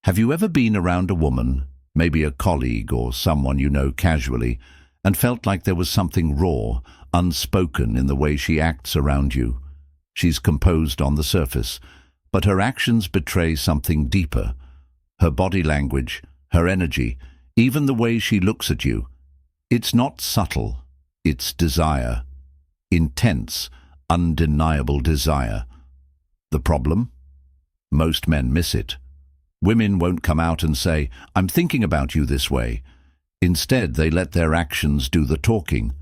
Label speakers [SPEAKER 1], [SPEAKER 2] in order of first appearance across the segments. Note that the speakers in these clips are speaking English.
[SPEAKER 1] Have you ever been around a woman, maybe a colleague or someone you know casually, and felt like there was something raw, unspoken in the way she acts around you? She's composed on the surface, but her actions betray something deeper. Her body language, her energy, even the way she looks at you. It's not subtle, it's desire. Intense, undeniable desire. The problem? Most men miss it. Women won't come out and say, "I'm thinking about you this way." Instead, they let their actions do the talking.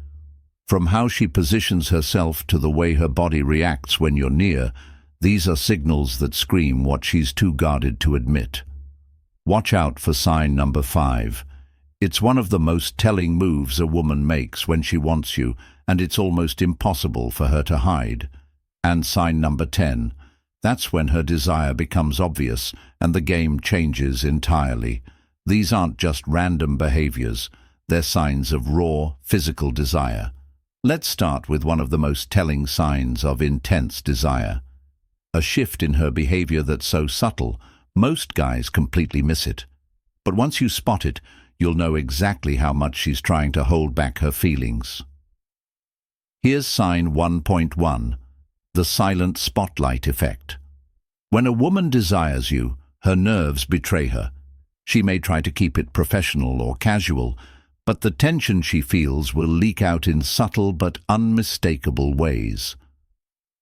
[SPEAKER 1] From how she positions herself to the way her body reacts when you're near, these are signals that scream what she's too guarded to admit. Watch out for sign number 5. It's one of the most telling moves a woman makes when she wants you, and it's almost impossible for her to hide. And sign number 10. That's when her desire becomes obvious and the game changes entirely. These aren't just random behaviors, they're signs of raw, physical desire. Let's start with one of the most telling signs of intense desire. A shift in her behavior that's so subtle, most guys completely miss it. But once you spot it, you'll know exactly how much she's trying to hold back her feelings. Here's sign 1.1. The silent spotlight effect. When a woman desires you, her nerves betray her. She may try to keep it professional or casual, but the tension she feels will leak out in subtle but unmistakable ways.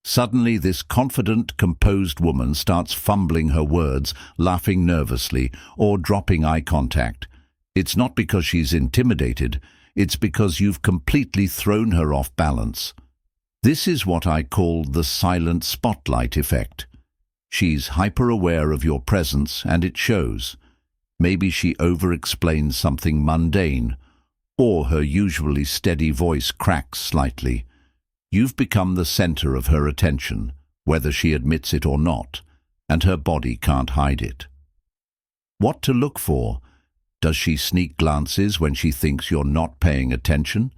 [SPEAKER 1] Suddenly, this confident, composed woman starts fumbling her words, laughing nervously, or dropping eye contact. It's not because she's intimidated, it's because you've completely thrown her off balance. This is what I call the silent spotlight effect. She's hyper-aware of your presence, and it shows. Maybe she over-explains something mundane, or her usually steady voice cracks slightly. You've become the center of her attention, whether she admits it or not, and her body can't hide it. What to look for? Does she sneak glances when she thinks you're not paying attention?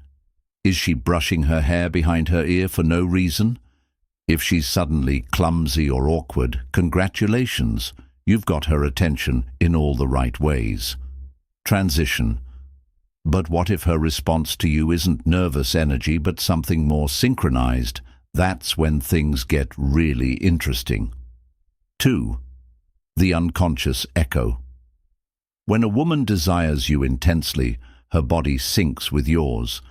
[SPEAKER 1] Is she brushing her hair behind her ear for no reason? If she's suddenly clumsy or awkward, congratulations, you've got her attention in all the right ways. Transition. But what if her response to you isn't nervous energy but something more synchronized? That's when things get really interesting. 2. The unconscious echo. When a woman desires you intensely, her body syncs with yours.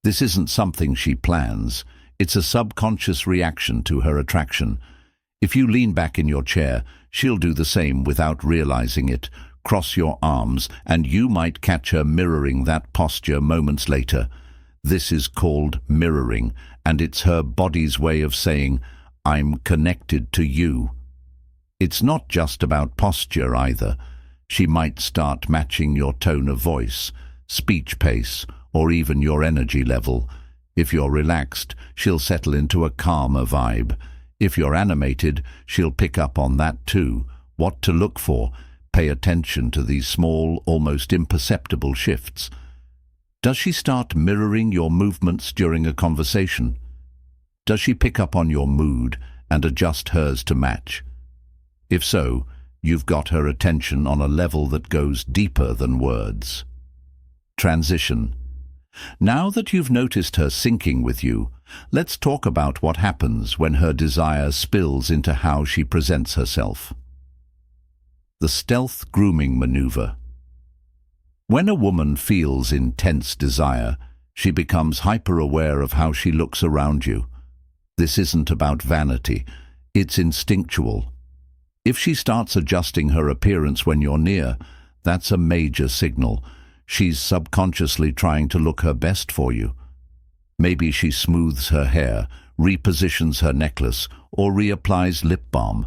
[SPEAKER 1] This isn't something she plans. It's a subconscious reaction to her attraction. If you lean back in your chair, she'll do the same without realizing it. Cross your arms, and you might catch her mirroring that posture moments later. This is called mirroring, and it's her body's way of saying, "I'm connected to you." It's not just about posture either. She might start matching your tone of voice, speech pace, or even your energy level. If you're relaxed, she'll settle into a calmer vibe. If you're animated, she'll pick up on that too. What to look for? Pay attention to these small, almost imperceptible shifts. Does she start mirroring your movements during a conversation? Does she pick up on your mood and adjust hers to match? If so, you've got her attention on a level that goes deeper than words. Transition. Now that you've noticed her syncing with you, let's talk about what happens when her desire spills into how she presents herself. The stealth grooming maneuver. When a woman feels intense desire, she becomes hyper-aware of how she looks around you. This isn't about vanity, it's instinctual. If she starts adjusting her appearance when you're near, that's a major signal. She's subconsciously trying to look her best for you. Maybe she smooths her hair, repositions her necklace, or reapplies lip balm.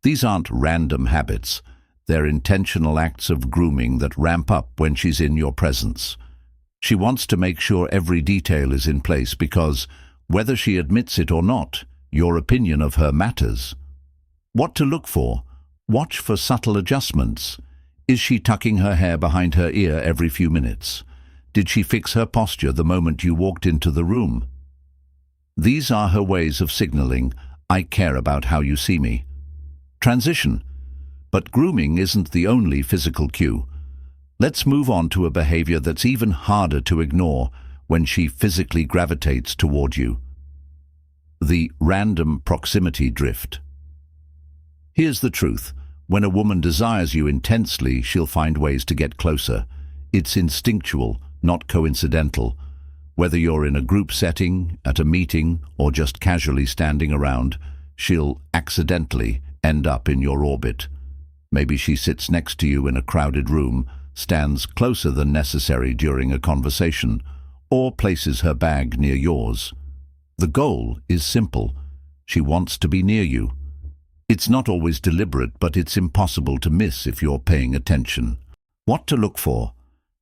[SPEAKER 1] These aren't random habits. They're intentional acts of grooming that ramp up when she's in your presence. She wants to make sure every detail is in place because, whether she admits it or not, your opinion of her matters. What to look for? Watch for subtle adjustments. Is she tucking her hair behind her ear every few minutes? Did she fix her posture the moment you walked into the room? These are her ways of signaling, "I care about how you see me." Transition. But grooming isn't the only physical cue. Let's move on to a behavior that's even harder to ignore when she physically gravitates toward you. The random proximity drift. Here's the truth. When a woman desires you intensely, she'll find ways to get closer. It's instinctual, not coincidental. Whether you're in a group setting, at a meeting, or just casually standing around, she'll accidentally end up in your orbit. Maybe she sits next to you in a crowded room, stands closer than necessary during a conversation, or places her bag near yours. The goal is simple. She wants to be near you. It's not always deliberate, but it's impossible to miss if you're paying attention. What to look for?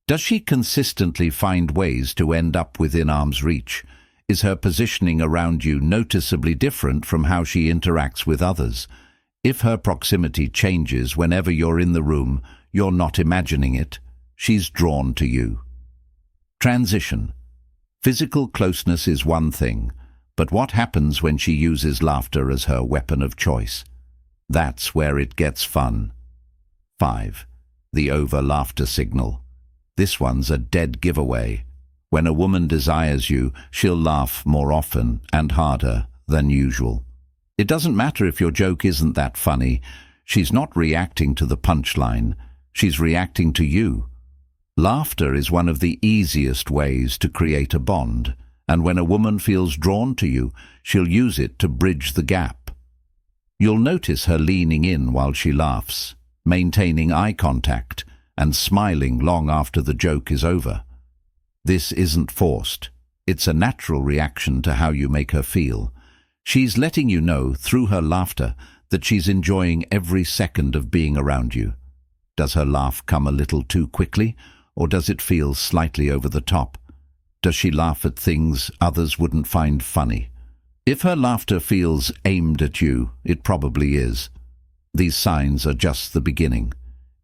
[SPEAKER 1] Does she consistently find ways to end up within arm's reach? Is her positioning around you noticeably different from how she interacts with others? If her proximity changes whenever you're in the room, you're not imagining it. She's drawn to you. Transition. Physical closeness is one thing, but what happens when she uses laughter as her weapon of choice? That's where it gets fun. 5. The over-laughter signal. This one's a dead giveaway. When a woman desires you, she'll laugh more often and harder than usual. It doesn't matter if your joke isn't that funny. She's not reacting to the punchline. She's reacting to you. Laughter is one of the easiest ways to create a bond, and when a woman feels drawn to you, she'll use it to bridge the gap. You'll notice her leaning in while she laughs, maintaining eye contact, and smiling long after the joke is over. This isn't forced. It's a natural reaction to how you make her feel. She's letting you know, through her laughter, that she's enjoying every second of being around you. Does her laugh come a little too quickly, or does it feel slightly over the top? Does she laugh at things others wouldn't find funny? If her laughter feels aimed at you, it probably is. These signs are just the beginning.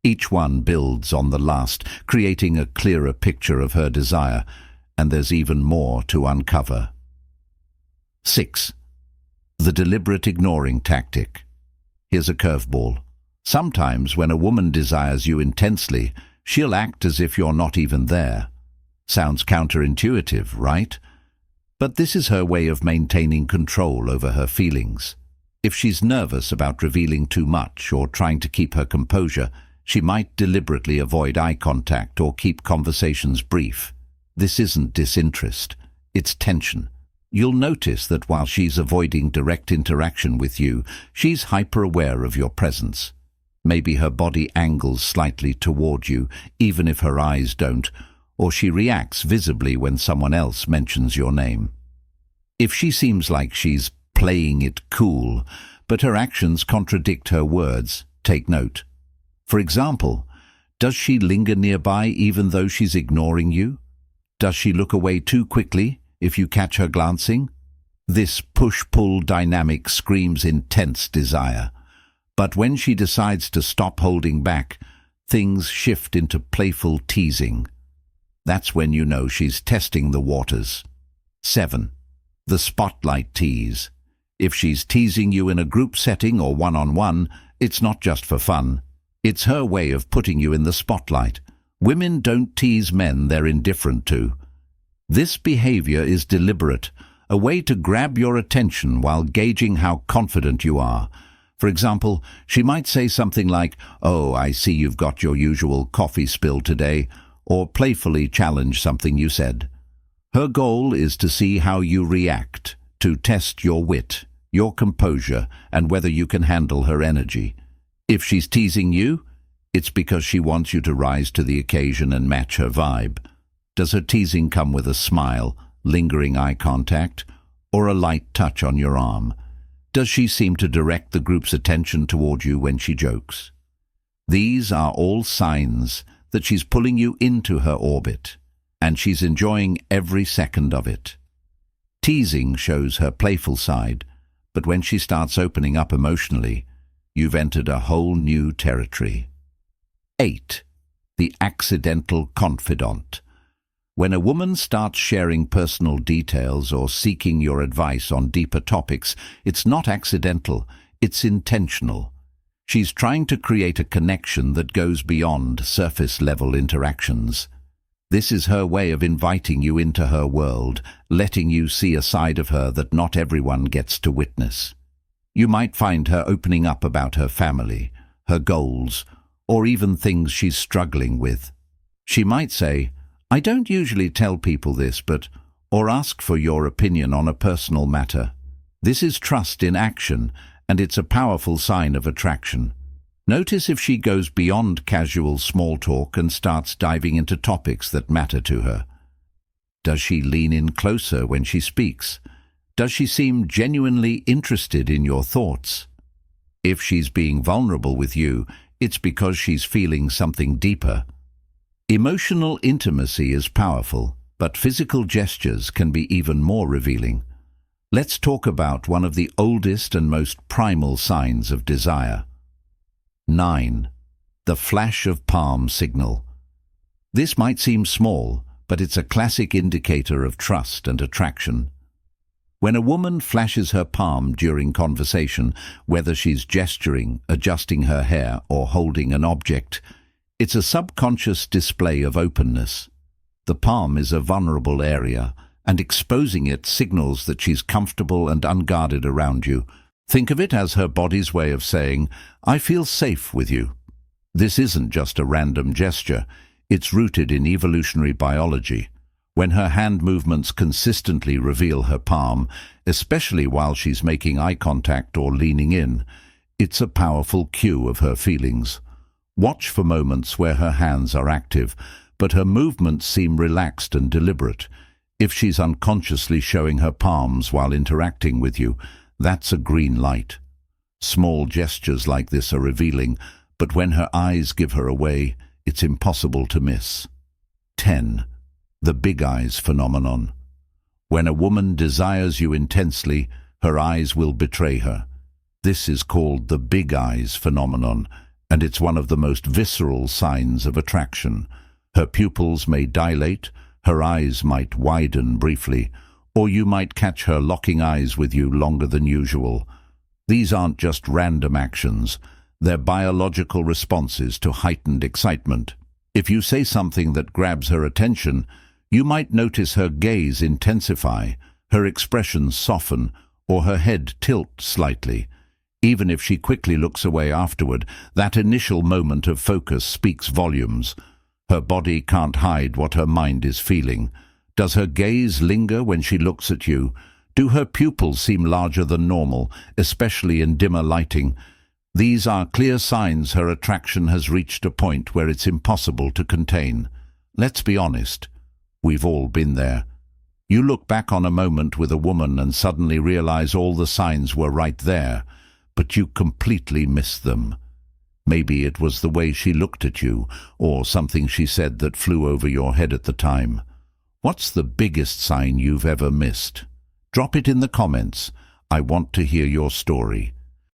[SPEAKER 1] Each one builds on the last, creating a clearer picture of her desire, and there's even more to uncover. 6. The deliberate ignoring tactic. Here's a curveball. Sometimes when a woman desires you intensely, she'll act as if you're not even there. Sounds counterintuitive, right? But this is her way of maintaining control over her feelings. If she's nervous about revealing too much or trying to keep her composure, she might deliberately avoid eye contact or keep conversations brief. This isn't disinterest, it's tension. You'll notice that while she's avoiding direct interaction with you, she's hyper-aware of your presence. Maybe her body angles slightly toward you, even if her eyes don't, or she reacts visibly when someone else mentions your name. If she seems like she's playing it cool, but her actions contradict her words, take note. For example, does she linger nearby even though she's ignoring you? Does she look away too quickly if you catch her glancing? This push-pull dynamic screams intense desire. But when she decides to stop holding back, things shift into playful teasing. That's when you know she's testing the waters. 7. The spotlight tease. If she's teasing you in a group setting or one-on-one, it's not just for fun. It's her way of putting you in the spotlight. Women don't tease men they're indifferent to. This behavior is deliberate, a way to grab your attention while gauging how confident you are. For example, she might say something like, "Oh, I see you've got your usual coffee spill today," or playfully challenge something you said. Her goal is to see how you react, to test your wit, your composure, and whether you can handle her energy. If she's teasing you, it's because she wants you to rise to the occasion and match her vibe. Does her teasing come with a smile, lingering eye contact, or a light touch on your arm? Does she seem to direct the group's attention toward you when she jokes? These are all signs that she's pulling you into her orbit, and she's enjoying every second of it. Teasing shows her playful side, but when she starts opening up emotionally, you've entered a whole new territory. 8. The accidental confidant. When a woman starts sharing personal details or seeking your advice on deeper topics, it's not accidental, it's intentional. She's trying to create a connection that goes beyond surface-level interactions. This is her way of inviting you into her world, letting you see a side of her that not everyone gets to witness. You might find her opening up about her family, her goals, or even things she's struggling with. She might say, "I don't usually tell people this, but," or ask for your opinion on a personal matter. This is trust in action, and it's a powerful sign of attraction. Notice if she goes beyond casual small talk and starts diving into topics that matter to her. Does she lean in closer when she speaks? Does she seem genuinely interested in your thoughts? If she's being vulnerable with you, it's because she's feeling something deeper. Emotional intimacy is powerful, but physical gestures can be even more revealing. Let's talk about one of the oldest and most primal signs of desire. 9. The flash of palm signal. This might seem small, but it's a classic indicator of trust and attraction. When a woman flashes her palm during conversation, whether she's gesturing, adjusting her hair, or holding an object, it's a subconscious display of openness. The palm is a vulnerable area, and exposing it signals that she's comfortable and unguarded around you. Think of it as her body's way of saying, "I feel safe with you." This isn't just a random gesture. It's rooted in evolutionary biology. When her hand movements consistently reveal her palm, especially while she's making eye contact or leaning in, it's a powerful cue of her feelings. Watch for moments where her hands are active, but her movements seem relaxed and deliberate. If she's unconsciously showing her palms while interacting with you, that's a green light. Small gestures like this are revealing, but when her eyes give her away, it's impossible to miss. 10. The big eyes phenomenon. When a woman desires you intensely, her eyes will betray her. This is called the big eyes phenomenon, and it's one of the most visceral signs of attraction. Her pupils may dilate, her eyes might widen briefly, or you might catch her locking eyes with you longer than usual. These aren't just random actions, they're biological responses to heightened excitement. If you say something that grabs her attention, you might notice her gaze intensify, her expressions soften, or her head tilt slightly. Even if she quickly looks away afterward, that initial moment of focus speaks volumes. Her body can't hide what her mind is feeling. Does her gaze linger when she looks at you? Do her pupils seem larger than normal, especially in dimmer lighting? These are clear signs her attraction has reached a point where it's impossible to contain. Let's be honest. We've all been there. You look back on a moment with a woman and suddenly realize all the signs were right there, but you completely missed them. Maybe it was the way she looked at you, or something she said that flew over your head at the time. What's the biggest sign you've ever missed? Drop it in the comments. I want to hear your story.